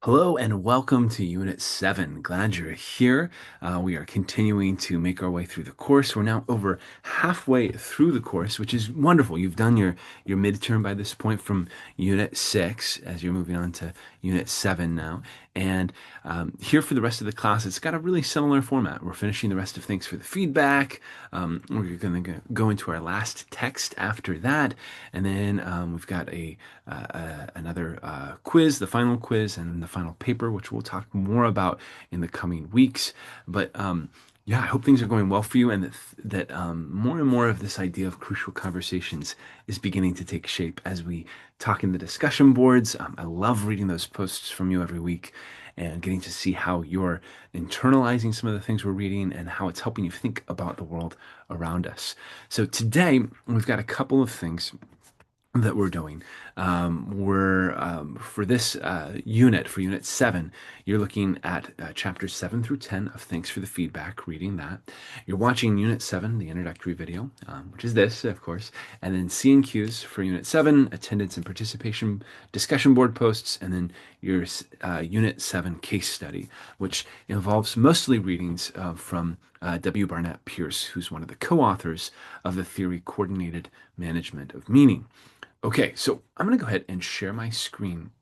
Hello and welcome to Unit 7. Glad you're here. We are continuing to make our way through the course. We're now over halfway through the course, which is wonderful. You've done your midterm by this point from Unit 6 as you're moving on to Unit 7 now. And here for the rest of the class, it's got a really similar format. We're finishing the rest of Thanks for the Feedback. We're going to go into our last text after that. And then we've got another quiz, the final quiz, and the final paper, which we'll talk more about in the coming weeks. But yeah, I hope things are going well for you, and that more and more of this idea of crucial conversations is beginning to take shape as we talk in the discussion boards. I love reading those posts from you every week and getting to see how you're internalizing some of the things we're reading and how it's helping you think about the world around us. So today we've got a couple of things that we're doing. We're for this unit, for Unit 7, you're looking at chapters 7 through 10 of Thanks for the Feedback, reading that. You're watching Unit 7, the introductory video, which is this, of course, and then C and Qs for Unit 7, attendance and participation, discussion board posts, and then your Unit 7 case study, which involves mostly readings from W. Barnett Pierce, who's one of the co-authors of the theory Coordinated Management of Meaning. Okay, so I'm going to go ahead and share my screen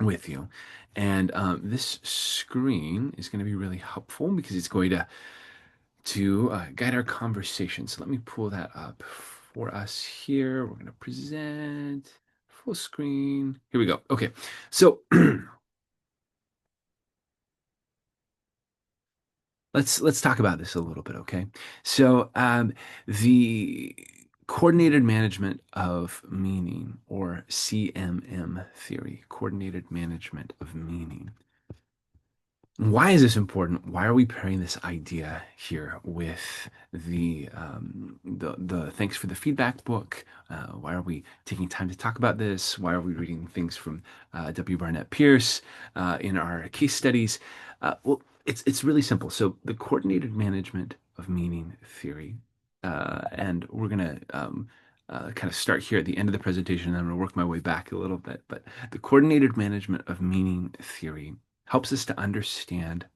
with you. And this screen is going to be really helpful because it's going to guide our conversation. So let me pull that up for us here. We're going to present full screen. Here we go. Okay, so let's talk about this a little bit, okay? So the coordinated management of meaning, or CMM theory, coordinated management of meaning. Why is this important? Why are we pairing this idea here with the Thanks for the Feedback book? Why are we taking time to talk about this? Why are we reading things from W. Barnett Pierce in our case studies? Well, it's really simple. So the coordinated management of meaning theory, and we're gonna kind of start here at the end of the presentation, and I'm gonna work my way back a little bit. But the coordinated management of meaning theory helps us to understand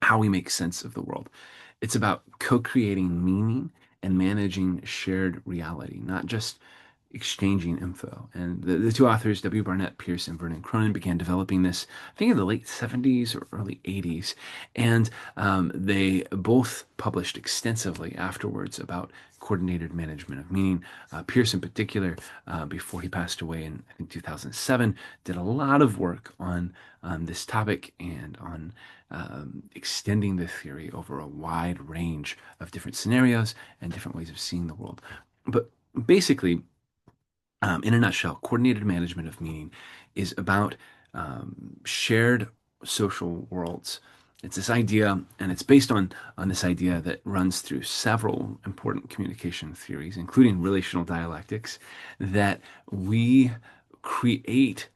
how we make sense of the world. It's about co-creating meaning and managing shared reality, not just exchanging info. And the two authors, W. Barnett Pierce and Vernon Cronin, began developing this, I think, in the late 70s or early 80s. And they both published extensively afterwards about coordinated management of meaning. Pierce, in particular, before he passed away in, I think, 2007, did a lot of work on this topic and on extending the theory over a wide range of different scenarios and different ways of seeing the world. But basically, in a nutshell, coordinated management of meaning is about shared social worlds. It's this idea, and it's based on this idea that runs through several important communication theories, including relational dialectics, that we create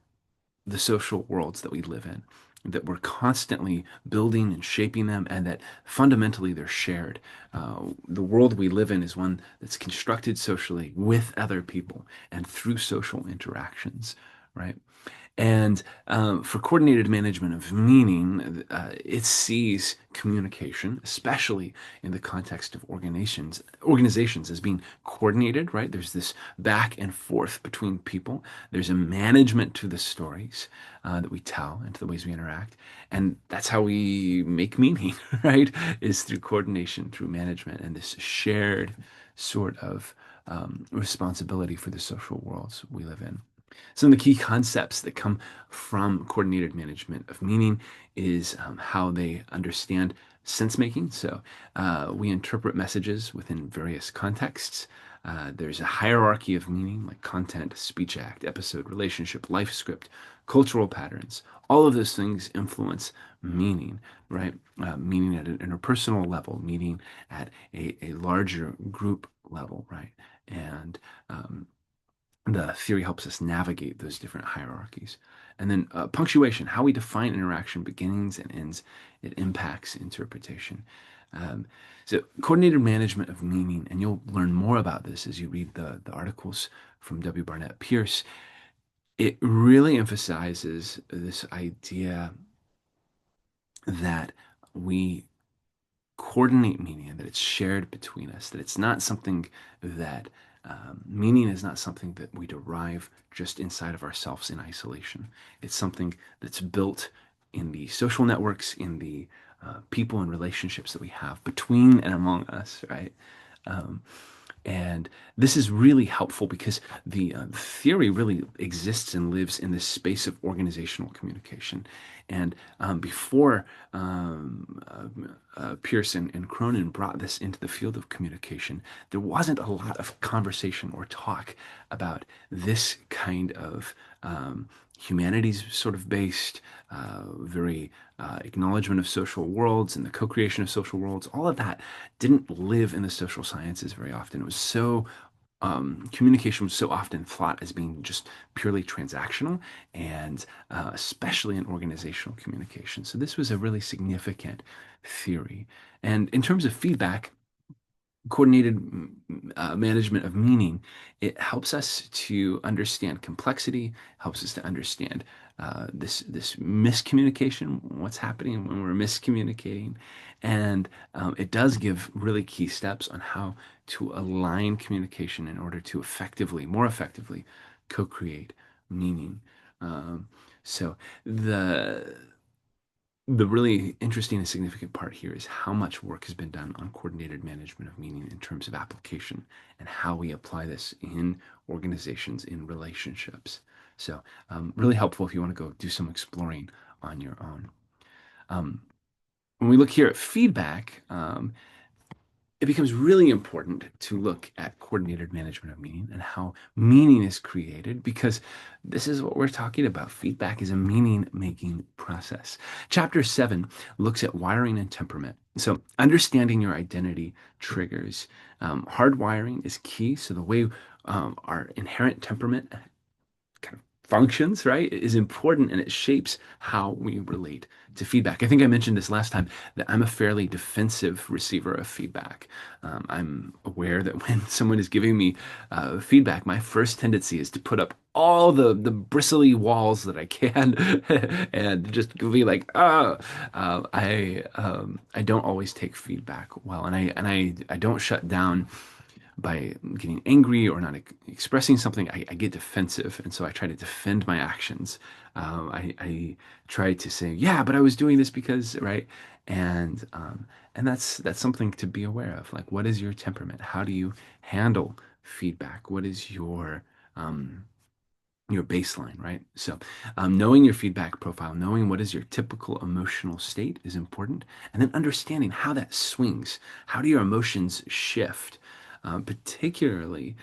the social worlds that we live in, that we're constantly building and shaping them, and that fundamentally they're shared. The world we live in is one that's constructed socially with other people and through social interactions, right? And for coordinated management of meaning, it sees communication, especially in the context of organizations as being coordinated, right? There's this back and forth between people. There's a management to the stories that we tell and to the ways we interact. And that's how we make meaning, right? Is through coordination, through management, and this shared sort of responsibility for the social worlds we live in. Some of the key concepts that come from coordinated management of meaning is how they understand sense making. So we interpret messages within various contexts. There's a hierarchy of meaning like content, speech act, episode, relationship, life script, cultural patterns. All of those things influence meaning, right? Meaning at an interpersonal level, meaning at a larger group level, right? And the theory helps us navigate those different hierarchies. And then punctuation, how we define interaction, beginnings and ends, it impacts interpretation. Um, so coordinated management of meaning, and you'll learn more about this as you read the articles from W. Barnett Pierce. it really emphasizes this idea that we coordinate meaning and that it's shared between us, that it's not something that meaning is not something that we derive just inside of ourselves in isolation. It's something that's built in the social networks, in the people and relationships that we have between and among us, right? Um, and this is really helpful because the theory really exists and lives in this space of organizational communication. And before Pierce and Cronin brought this into the field of communication, there wasn't a lot of conversation or talk about this kind of humanities sort of based, very acknowledgement of social worlds and the co creation of social worlds. All of that didn't live in the social sciences very often. It was so communication was so often thought as being just purely transactional and especially in organizational communication. So this was a really significant theory. And in terms of feedback, coordinated management of meaning, it helps us to understand complexity, helps us to understand this miscommunication, what's happening when we're miscommunicating, and it does give really key steps on how to align communication in order to effectively, more effectively, co-create meaning. Um, so the the really interesting and significant part here is how much work has been done on coordinated management of meaning in terms of application and how we apply this in organizations, in relationships. So, really helpful if you want to go do some exploring on your own. Um, when we look here at feedback, it becomes really important to look at coordinated management of meaning and how meaning is created because this is what we're talking about. Feedback is a meaning making process. Chapter 7 looks at wiring and temperament. So, understanding your identity triggers. Hardwiring is key. So, the way our inherent temperament kind of functions, right, is important and it shapes how we relate to feedback. I think I mentioned this last time that I'm a fairly defensive receiver of feedback. I'm aware that when someone is giving me feedback, my first tendency is to put up all the bristly walls that I can and just be like, I don't always take feedback well, and I don't shut down by getting angry or not expressing something. I get defensive, and so I try to defend my actions. I try to say, "Yeah, but I was doing this because," right, and that's something to be aware of. Like, what is your temperament? How do you handle feedback? What is your baseline, right? So, knowing your feedback profile, knowing what is your typical emotional state is important, and then understanding how that swings. How do your emotions shift, particularly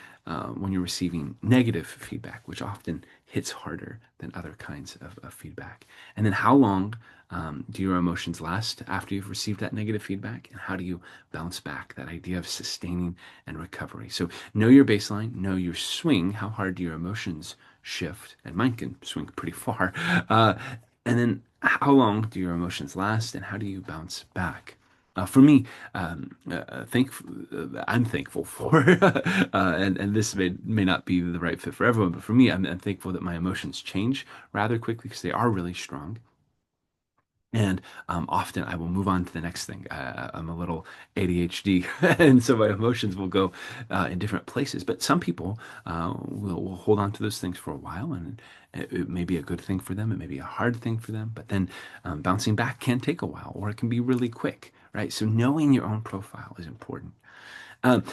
when you're receiving negative feedback, which often hits harder than other kinds of feedback? And then, how long do your emotions last after you've received that negative feedback, and how do you bounce back? That idea of sustaining and recovery. So, know your baseline, know your swing, how hard do your emotions shift, and mine can swing pretty far. Uh, and then how long do your emotions last, and how do you bounce back? For me, I'm thankful for, and this may not be the right fit for everyone, but for me, I'm thankful that my emotions change rather quickly because they are really strong. And often I will move on to the next thing. I'm a little ADHD, and so my emotions will go in different places. But some people will hold on to those things for a while, and it may be a good thing for them. It may be a hard thing for them. But then bouncing back can take a while, or it can be really quick, right? So knowing your own profile is important. Um,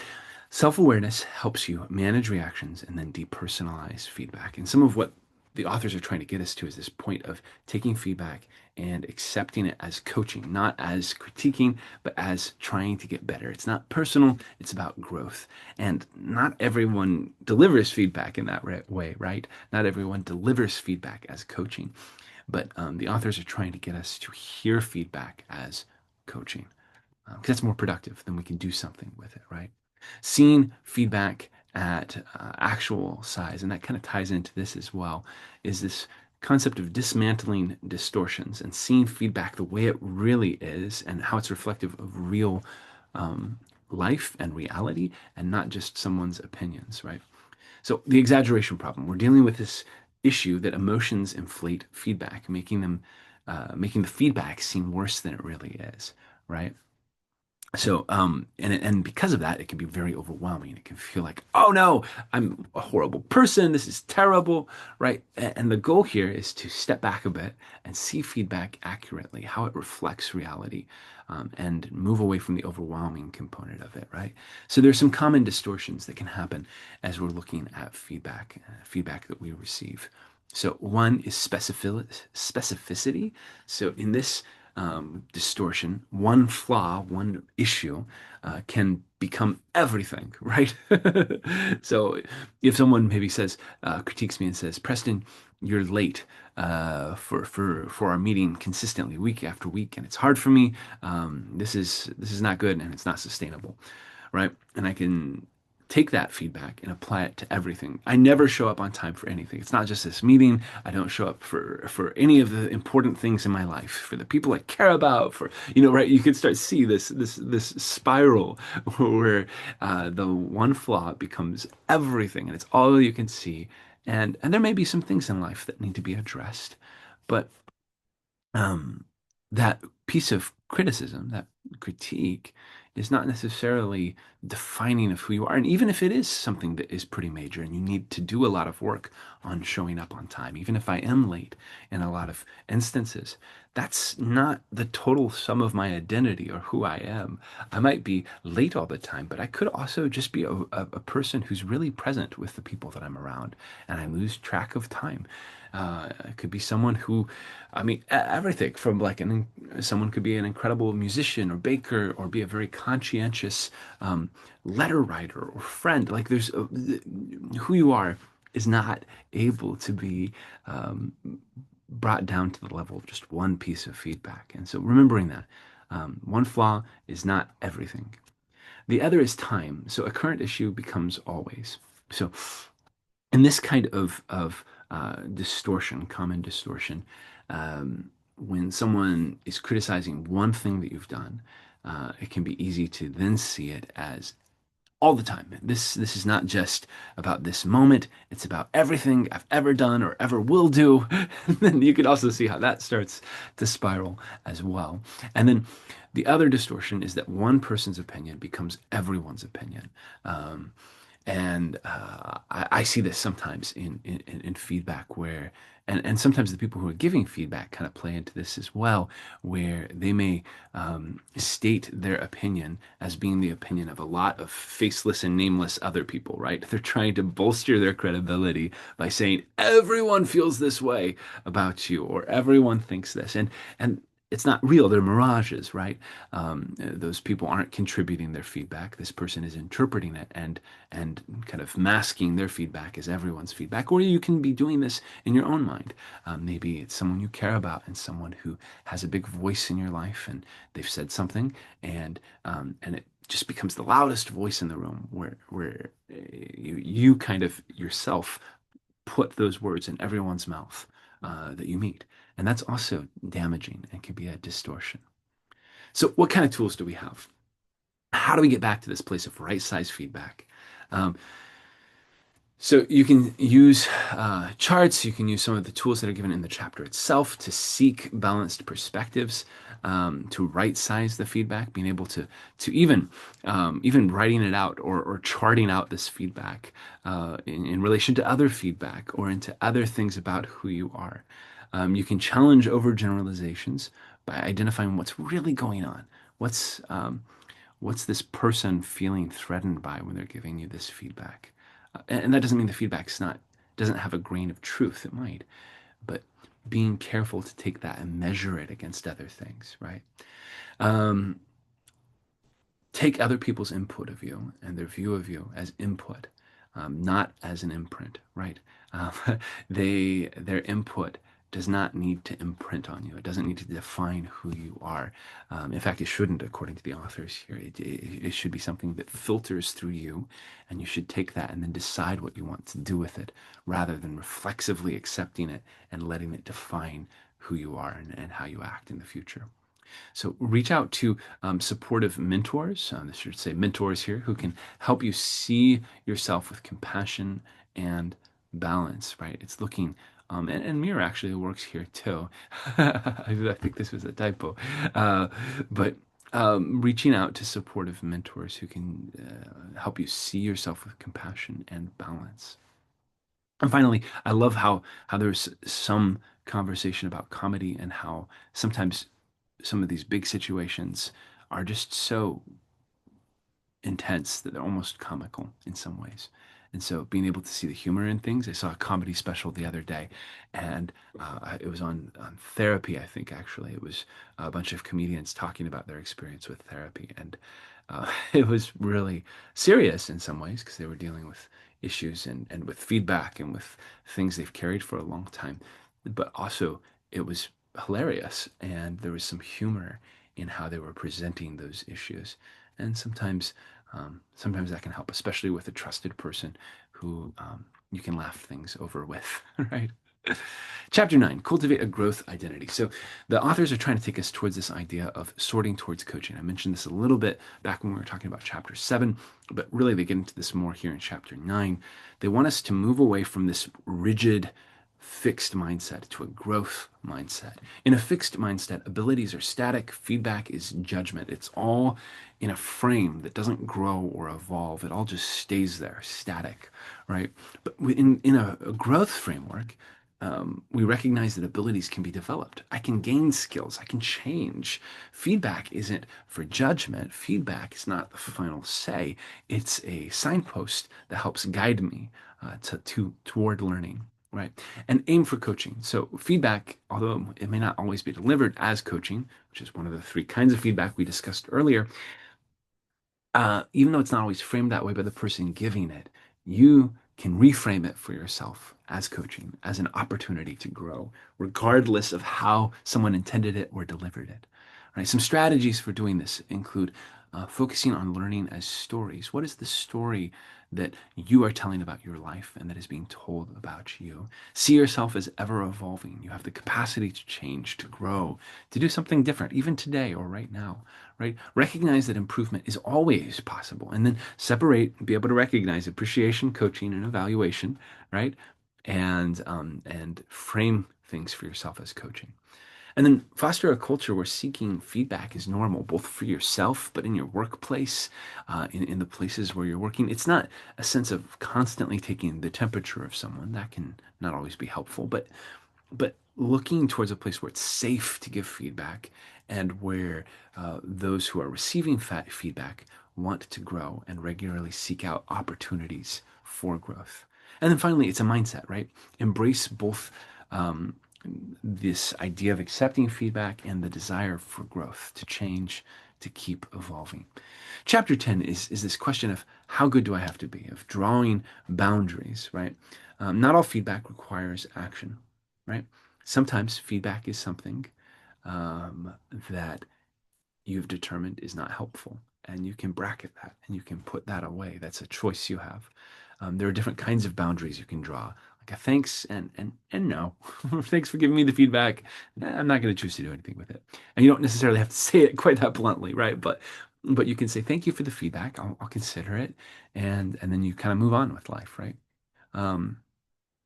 Self awareness helps you manage reactions and then depersonalize feedback. And some of what the authors are trying to get us to is this point of taking feedback and accepting it as coaching, not as critiquing, but as trying to get better. It's not personal, it's about growth. And not everyone delivers feedback in that way, right? Not everyone delivers feedback as coaching. But the authors are trying to get us to hear feedback as coaching because that's more productive. Then we can do something with it, right? Seeing feedback at actual size, and that kind of ties into this as well, is this concept of dismantling distortions and seeing feedback the way it really is and how it's reflective of real um, life and reality and not just someone's opinions, right? So the exaggeration problem, we're dealing with this issue that emotions inflate feedback, making the feedback seem worse than it really is, right? So, and because of that, it can be very overwhelming. It can feel like, oh no, I'm a horrible person. This is terrible, right? And the goal here is to step back a bit and see feedback accurately, how it reflects reality, and move away from the overwhelming component of it, right? So there's some common distortions that can happen as we're looking at feedback that we receive. So one is specificity. So in this distortion, one flaw, one issue can become everything, right? So if someone maybe says, critiques me and says, Preston, you're late for our meeting consistently, week after week, and it's hard for me. This is not good, and it's not sustainable, right? And I can take that feedback and apply it to everything. I never show up on time for anything. It's not just this meeting. I don't show up for any of the important things in my life, for the people I care about, for right? You can start to see this spiral where the one flaw becomes everything, and it's all you can see. And there may be some things in life that need to be addressed, but um, that piece of criticism, that critique, is not necessarily defining of who you are. And even if it is something that is pretty major and you need to do a lot of work on showing up on time, even if I am late in a lot of instances, that's not the total sum of my identity or who I am. I might be late all the time, but I could also just be a person who's really present with the people that I'm around, and I lose track of time. It could be someone who, I mean, everything from like someone could be an incredible musician or baker or be a very conscientious letter writer or friend. Like who you are is not able to be um, brought down to the level of just one piece of feedback. And so remembering that one flaw is not everything. The other is time. So a current issue becomes always. So in this kind of distortion, common distortion, when someone is criticizing one thing that you've done, it can be easy to then see it as all the time. This is not just about this moment. It's about everything I've ever done or ever will do. And then you can also see how that starts to spiral as well. And then the other distortion is that one person's opinion becomes everyone's opinion. And I see this sometimes in feedback where, and sometimes the people who are giving feedback kind of play into this as well, where they may state their opinion as being the opinion of a lot of faceless and nameless other people, right? They're trying to bolster their credibility by saying everyone feels this way about you, or everyone thinks this, and it's not real. They're mirages, right? Those people aren't contributing their feedback. This person is interpreting it and kind of masking their feedback as everyone's feedback. Or you can be doing this in your own mind. Maybe it's someone you care about and someone who has a big voice in your life, and they've said something, and it just becomes the loudest voice in the room, where you kind of yourself put those words in everyone's mouth that you meet. And that's also damaging and can be a distortion. So, what kind of tools do we have? How do we get back to this place of right size feedback? Um, so, you can use charts, you can use some of the tools that are given in the chapter itself to seek balanced perspectives, to right size the feedback, being able to even writing it out or charting out this feedback in relation to other feedback or into other things about who you are. You can challenge overgeneralizations by identifying what's really going on. What's this person feeling threatened by when they're giving you this feedback? And that doesn't mean the feedback's not doesn't have a grain of truth. It might, but being careful to take that and measure it against other things, right? Um, Take other people's input of you and their view of you as input, not as an imprint, right? Uh, their input does not need to imprint on you. It doesn't need to define who you are. In fact, it shouldn't, according to the authors here. It should be something that filters through you, and you should take that and then decide what you want to do with it, rather than reflexively accepting it and letting it define who you are and how you act in the future. So reach out to supportive mentors. I should say mentors here who can help you see yourself with compassion and balance, right? It's looking and mirror actually works here too. I think this was a typo. Uh, but reaching out to supportive mentors who can help you see yourself with compassion and balance. And finally, I love how there's some conversation about comedy and how sometimes some of these big situations are just so intense that they're almost comical in some ways. And so being able to see the humor in things, I saw a comedy special the other day, and it was on therapy, I think, actually. It was a bunch of comedians talking about their experience with therapy. And it was really serious in some ways because they were dealing with issues and with feedback and with things they've carried for a long time. But also, it was hilarious, and there was some humor in how they were presenting those issues. And sometimes that can help, especially with a trusted person who you can laugh things over with, right? Chapter 9, cultivate a growth identity. So the authors are trying to take us towards this idea of sorting towards coaching. I mentioned this a little bit back when we were talking about chapter 7, but really they get into this more here in chapter 9. They want us to move away from this rigid, fixed mindset to a growth mindset. In a fixed mindset, abilities are static, feedback is judgment. It's all in a frame that doesn't grow or evolve. It all just stays there, static, right? But in a growth framework, we recognize that abilities can be developed. I can gain skills. I can change. Feedback isn't for judgment. Feedback is not the final say. It's a signpost that helps guide me toward learning, right? And aim for coaching. So feedback, although it may not always be delivered as coaching, which is one of the three kinds of feedback we discussed earlier, even though it's not always framed that way by the person giving it, you can reframe it for yourself as coaching, as an opportunity to grow, regardless of how someone intended it or delivered it. Right? Some strategies for doing this include focusing on learning as stories. What is the story that you are telling about your life and that is being told about you? See yourself as ever evolving. You have the capacity to change, to grow, to do something different, even today or right now, right? Recognize that improvement is always possible, and then separate, be able to recognize appreciation, coaching, and evaluation, right? And frame things for yourself as coaching. And then foster a culture where seeking feedback is normal, both for yourself, but in your workplace, in the places where you're working. It's not a sense of constantly taking the temperature of someone. That can not always be helpful, but looking towards a place where it's safe to give feedback and where those who are receiving feedback want to grow and regularly seek out opportunities for growth. And then finally, it's a mindset, right? Embrace both um, this idea of accepting feedback and the desire for growth, to change, to keep evolving. Chapter 10 is this question of how good do I have to be, of drawing boundaries, right? Not all feedback requires action, right? Sometimes feedback is something um, that you've determined is not helpful, and you can bracket that and you can put that away. That's a choice you have. There are different kinds of boundaries you can draw, like a thanks and no. Thanks for giving me the feedback. I'm not going to choose to do anything with it. And you don't necessarily have to say it quite that bluntly, right? But you can say thank you for the feedback. I'll consider it, and then you kind of move on with life, right? Um,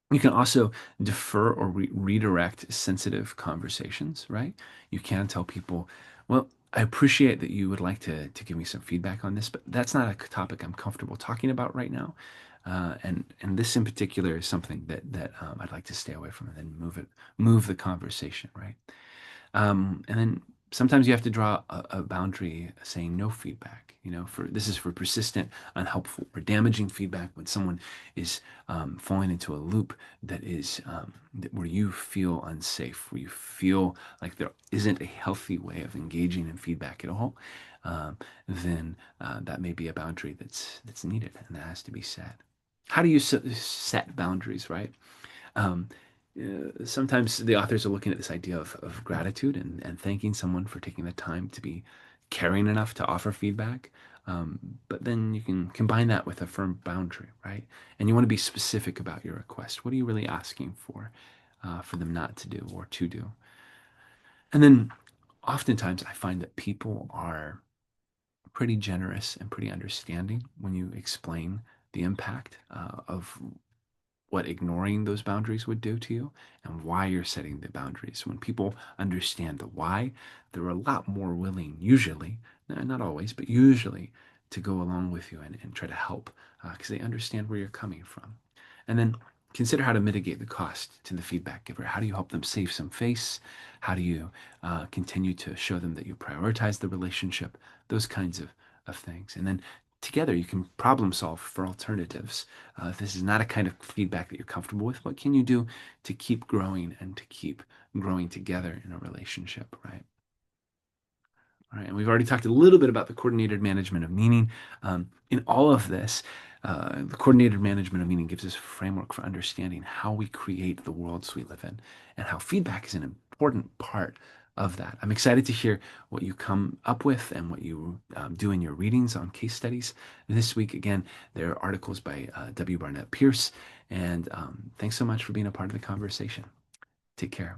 you can also defer or redirect sensitive conversations, right? You can tell people, well, I appreciate that you would like to give me some feedback on this, but that's not a topic I'm comfortable talking about right now. And this in particular is something that I'd like to stay away from, and then move the conversation, right? And then sometimes you have to draw a boundary saying no feedback. For this is for persistent, unhelpful, or damaging feedback when someone is falling into a loop that is where you feel unsafe, where you feel like there isn't a healthy way of engaging in feedback at all. Then that may be a boundary that's needed and that has to be set. How do you set boundaries, right? Um, Sometimes the authors are looking at this idea of gratitude and thanking someone for taking the time to be caring enough to offer feedback. But then you can combine that with a firm boundary, right? And you want to be specific about your request. What are you really asking for them not to do or to do? And then oftentimes I find that people are pretty generous and pretty understanding when you explain the impact of what ignoring those boundaries would do to you and why you're setting the boundaries. When people understand the why, they're a lot more willing, usually, not always, but usually, to go along with you and try to help because they understand where you're coming from. And then consider how to mitigate the cost to the feedback giver. How do you help them save some face? How do you continue to show them that you prioritize the relationship? Those kinds of things. And then together you can problem solve for alternatives. If this is not a kind of feedback that you're comfortable with, what can you do to keep growing and to keep growing together in a relationship, right? All right, and we've already talked a little bit about the coordinated management of meaning. In all of this, the coordinated management of meaning gives us a framework for understanding how we create the worlds we live in and how feedback is an important part of that. I'm excited to hear what you come up with and what you do in your readings on case studies. This week, again, there are articles by W. Barnett Pierce, and thanks so much for being a part of the conversation. Take care.